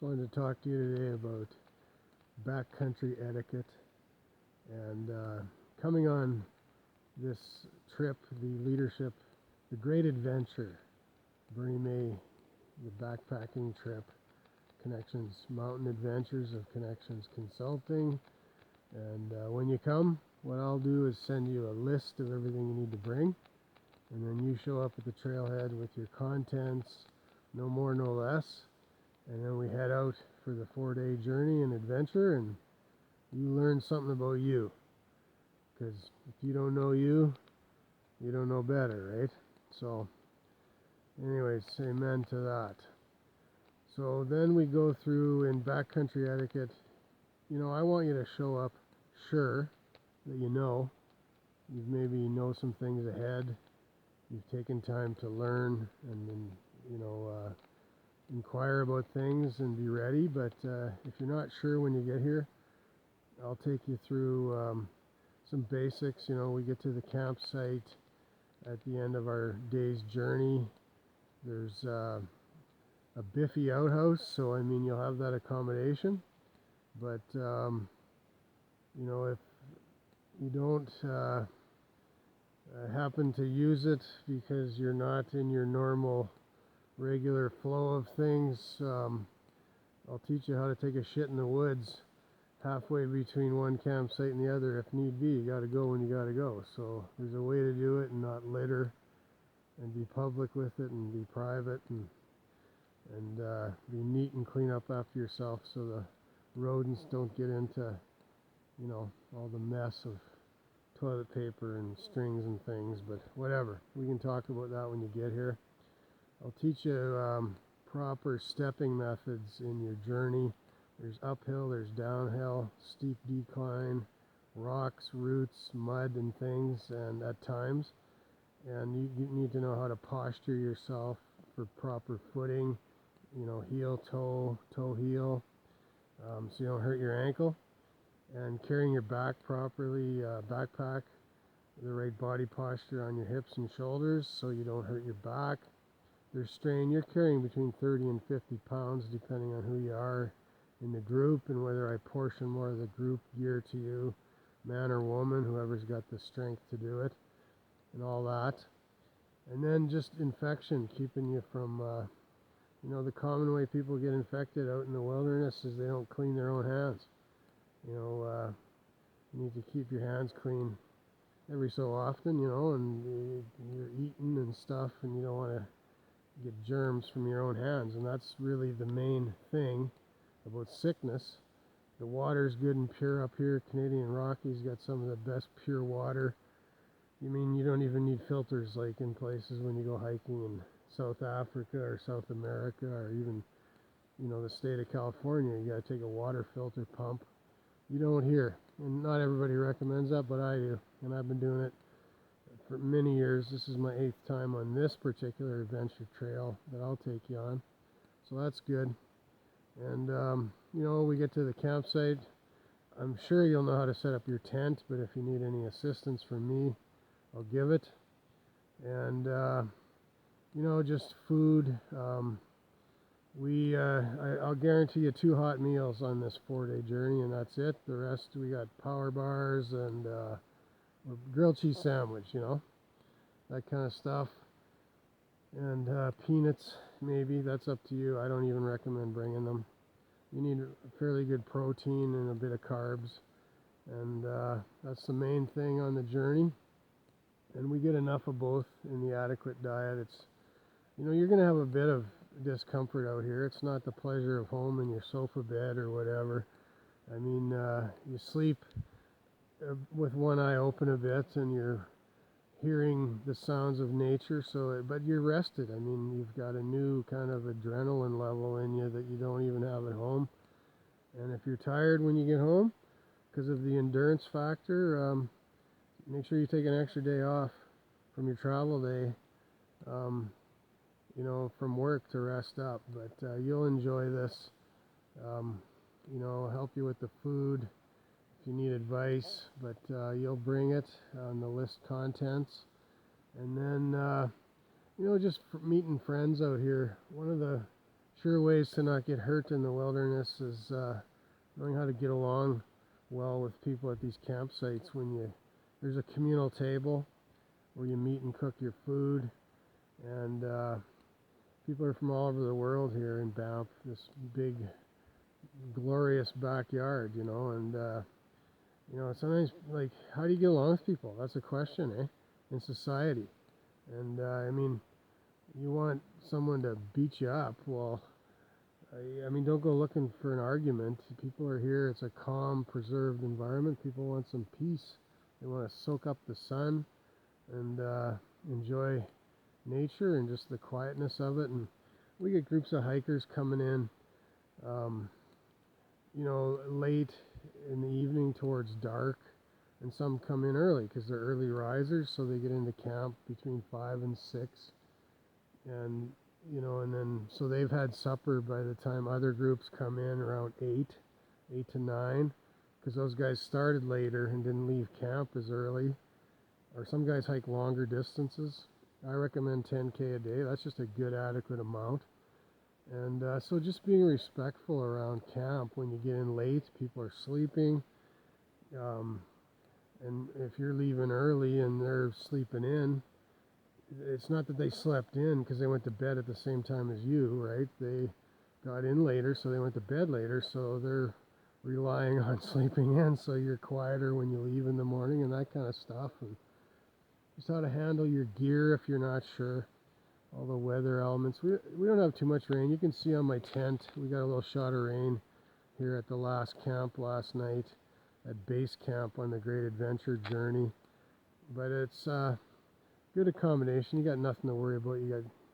wanted to talk to you today about backcountry etiquette and coming on this trip, the Great Adventure, Bernie May, the backpacking trip, Connections Mountain Adventures of Connections Consulting. And when you come, what I'll do is send you a list of everything you need to bring, and then you show up at the trailhead with your contents, no more, no less. And then we head out for the 4-day journey and adventure, and you learn something about you. Because if you don't know you, you don't know better, right? So, anyways, amen to that. So then we go through in backcountry etiquette. I want you to show up sure that you maybe know some things ahead. You've taken time to learn and inquire about things and be ready. But if you're not sure when you get here, I'll take you through some basics. We get to the campsite at the end of our day's journey. There's a biffy outhouse, so you'll have that accommodation. But if you don't happen to use it because you're not in your normal regular flow of things, I'll teach you how to take a shit in the woods halfway between one campsite and the other if need be. You gotta go when you gotta go. So there's a way to do it and not litter and be public with it and be private and be neat and clean up after yourself so the rodents don't get into all the mess of toilet paper and strings and things. But whatever, we can talk about that when you get here. I'll teach you proper stepping methods in your journey. There's uphill, there's downhill, steep decline, rocks, roots, mud and things, and at times. And you need to know how to posture yourself for proper footing, heel, toe, toe, heel, so you don't hurt your ankle. And carrying your back properly, backpack, the right body posture on your hips and shoulders so you don't hurt your back. There's strain. You're carrying between 30 and 50 pounds depending on who you are in the group and whether I portion more of the group gear to you, man or woman, whoever's got the strength to do it, and all that. And then just infection, keeping you from, the common way people get infected out in the wilderness is they don't clean their own hands. You need to keep your hands clean every so often, and you're eating and stuff, and you don't want to get germs from your own hands. And that's really the main thing about sickness. The water's good and pure up here. Canadian Rockies got some of the best pure water. You don't even need filters like in places when you go hiking in South Africa or South America or even, the state of California. You got to take a water filter pump. You don't here, and not everybody recommends that, but I do, and I've been doing it for many years. This is my 8th time on this particular adventure trail that I'll take you on, so that's good. And we get to the campsite. I'm sure you'll know how to set up your tent, but if you need any assistance from me, I'll give it. And just food. I'll guarantee you 2 hot meals on this 4-day journey, and that's it. The rest, we got power bars and a grilled cheese sandwich, that kind of stuff. And peanuts, maybe. That's up to you. I don't even recommend bringing them. You need a fairly good protein and a bit of carbs. And that's the main thing on the journey. And we get enough of both in the adequate diet. It's, you're going to have a bit of discomfort out here. It's not the pleasure of home in your sofa bed or whatever. You sleep with one eye open a bit and you're hearing the sounds of nature, but you're rested. You've got a new kind of adrenaline level in you that you don't even have at home. And if you're tired when you get home because of the endurance factor, make sure you take an extra day off from your travel day, from work to rest up. But you'll enjoy this. I'll help you with the food if you need advice, but you'll bring it on the list contents. And then, just meeting friends out here. One of the sure ways to not get hurt in the wilderness is knowing how to get along well with people at these campsites. There's a communal table where you meet and cook your food, and people are from all over the world here in Banff, this big, glorious backyard, and sometimes, like, how do you get along with people? That's a question, in society. And you want someone to beat you up. Well, don't go looking for an argument. People are here. It's a calm, preserved environment. People want some peace. They want to soak up the sun and enjoy nature and just the quietness of it. And we get groups of hikers coming in, late in the evening towards dark. And some come in early because they're early risers, so they get into camp between 5 and 6. And so they've had supper by the time other groups come in around 8 to 9, because those guys started later and didn't leave camp as early. Or some guys hike longer distances. I recommend 10K a day. That's just a good, adequate amount. And so just being respectful around camp. When you get in late, people are sleeping. And if you're leaving early and they're sleeping in, it's not that they slept in because they went to bed at the same time as you, right? They got in later, so they went to bed later, so they're relying on sleeping in, so you're quieter when you leave in the morning and that kind of stuff. And just how to handle your gear if you're not sure. All the weather elements. We don't have too much rain. You can see on my tent, we got a little shot of rain here at the last camp last night at base camp on the Great Adventure Journey. But it's good accommodation. You got nothing to worry about.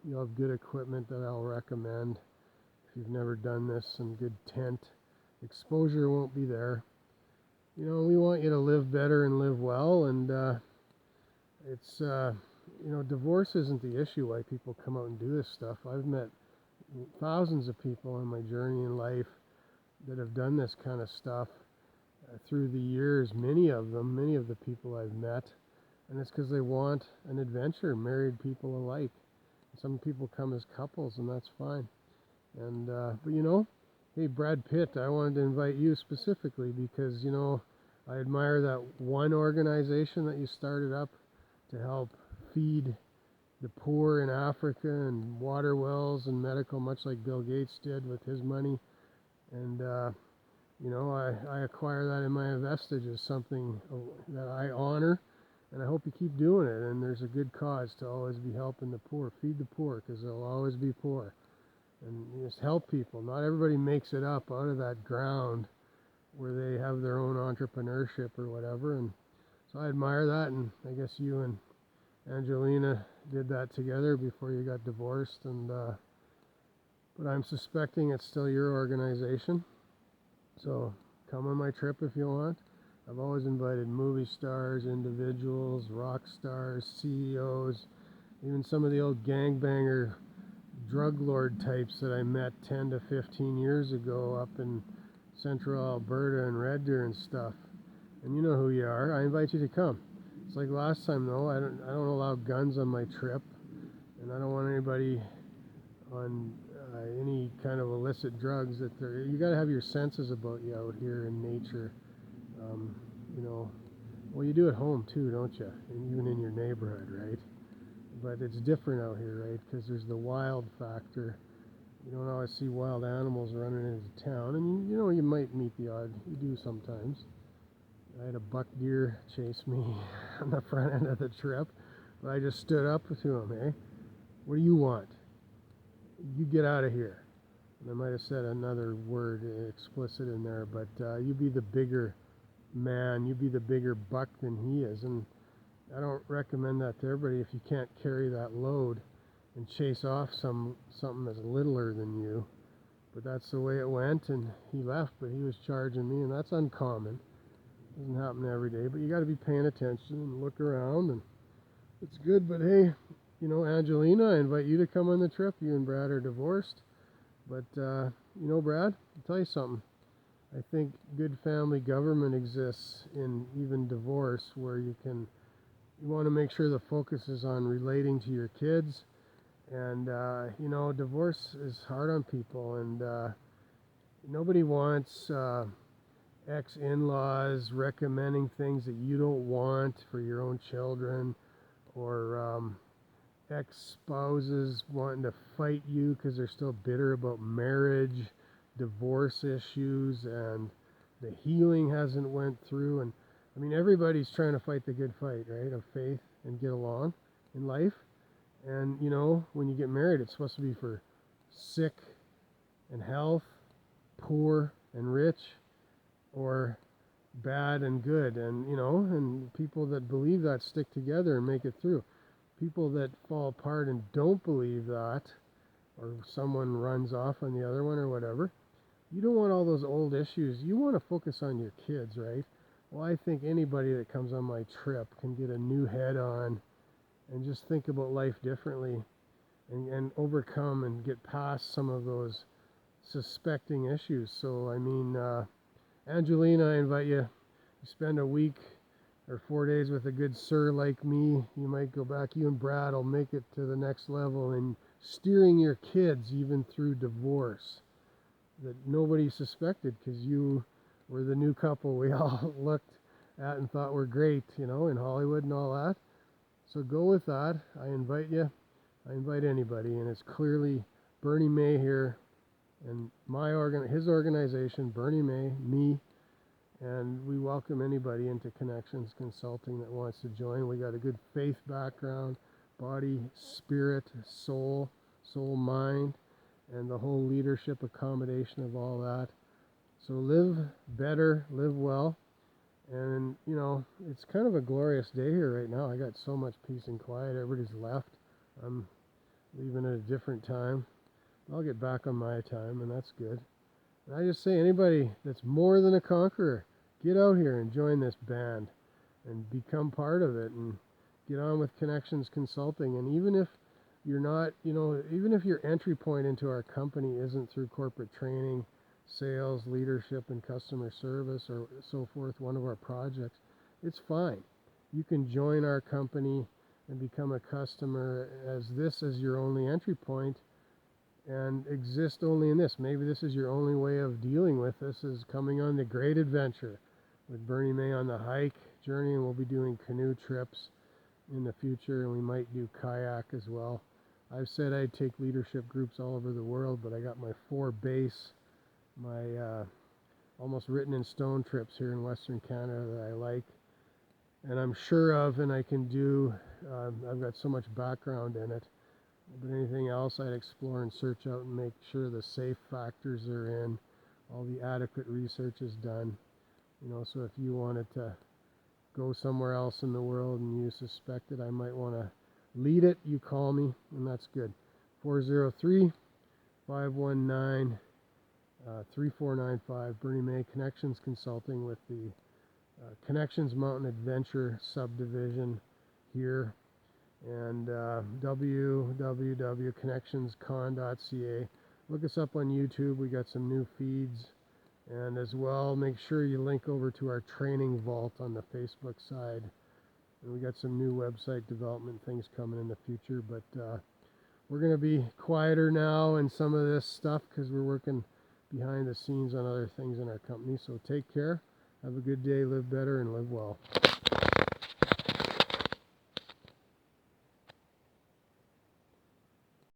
You'll have good equipment that I'll recommend if you've never done this, and good tent. Exposure won't be there. We want you to live better and live well, and it's divorce isn't the issue why people come out and do this stuff. I've met thousands of people on my journey in life that have done this kind of stuff through the years. Many of the people I've met, and it's because they want an adventure, married people alike. Some people come as couples, and that's fine. And but hey, Brad Pitt, I wanted to invite you specifically because I admire that one organization that you started up to help feed the poor in Africa, and water wells and medical, much like Bill Gates did with his money. And I acquire that in my vestige as something that I honor, and I hope you keep doing it. And there's a good cause to always be helping the poor. Feed the poor, because they'll always be poor. And just help people. Not everybody makes it up out of that ground where they have their own entrepreneurship or whatever. And so I admire that, and I guess you and Angelina did that together before you got divorced. And but I'm suspecting it's still your organization. So come on my trip if you want. I've always invited movie stars, individuals, rock stars, CEOs, even some of the old gangbanger drug lord types that I met 10 to 15 years ago up in central Alberta and Red Deer and stuff. And you know who you are. I invite you to come. It's like last time though, I don't allow guns on my trip, and I don't want anybody on any kind of illicit drugs. You got to have your senses about you out here in nature. Well, you do at home too, don't you? And even in your neighborhood, right? But it's different out here, right? Because there's the wild factor. You don't always see wild animals running into town, and you might meet the odd. You do sometimes. I had a buck deer chase me on the front end of the trip, but I just stood up to him. What do you want? You get out of here. And I might have said another word explicit in there, but you be the bigger man, you be the bigger buck than he is. And I don't recommend that to everybody if you can't carry that load and chase off something that's littler than you. But that's the way it went, and he left, but he was charging me, and that's uncommon. Doesn't happen every day, but you got to be paying attention and look around, and it's good. But hey, Angelina, I invite you to come on the trip. You and Brad are divorced, but Brad, I'll tell you something. I think good family government exists in even divorce, where you want to make sure the focus is on relating to your kids And, you know, divorce is hard on people, and nobody wants ex-in-laws recommending things that you don't want for your own children, or ex-spouses wanting to fight you because they're still bitter about marriage, divorce issues, and the healing hasn't went through. And I mean, everybody's trying to fight the good fight, right, of faith and get along in life. And you know, when you get married, it's supposed to be for sick and health, poor and rich, or bad and good. And you know, and people that believe that stick together and make it through. People that fall apart and don't believe that, or someone runs off on the other one or whatever, you don't want all those old issues. You want to focus on your kids, right? Well, I think anybody that comes on my trip can get a new head on and just think about life differently, and overcome and get past some of those suspecting issues. So, I mean, Angelina, I invite you to spend a week or 4 days with a good sir like me. You might go back, you and Brad will make it to the next level in steering your kids even through divorce that nobody suspected, because you were the new couple we all looked at and thought were great, you know, in Hollywood and all that. So go with that. I invite you. I invite anybody, and it's clearly Bernie May here and his organization, Bernie May, me, and we welcome anybody into Connections Consulting that wants to join. We got a good faith background, body, spirit, soul, mind, and the whole leadership accommodation of all that. So live better, live well. And, you know, it's kind of a glorious day here right now. I got so much peace and quiet. Everybody's left. I'm leaving at a different time. I'll get back on my time, and that's good. And I just say, anybody that's more than a conqueror, get out here and join this band and become part of it and get on with Connections Consulting. And even if you're not, you know, even if your entry point into our company isn't through corporate training, sales, leadership, and customer service, or so forth, one of our projects, it's fine. You can join our company and become a customer as your only entry point, and exist only in this. Maybe this is your only way of dealing with this, is coming on the great adventure with Bernie May on the hike journey, and we'll be doing canoe trips in the future, and we might do kayak as well. I've said I'd take leadership groups all over the world, but I got my 4 base, my almost written in stone trips here in Western Canada that I like, and I'm sure of, and I can do. I've got so much background in it. But anything else I'd explore and search out and make sure the safe factors are in, all the adequate research is done. You know, so if you wanted to go somewhere else in the world and you suspected I might want to lead it, you call me, and that's good. 403-519-3495, Bernie May, Connections Consulting with the Connections Mountain Adventure subdivision here, and www.connectionscon.ca. Look us up on YouTube. We got some new feeds, and as well, make sure you link over to our training vault on the Facebook side. And we got some new website development things coming in the future, but we're going to be quieter now in some of this stuff because we're working behind the scenes on other things in our company. So take care, have a good day, live better, and live well.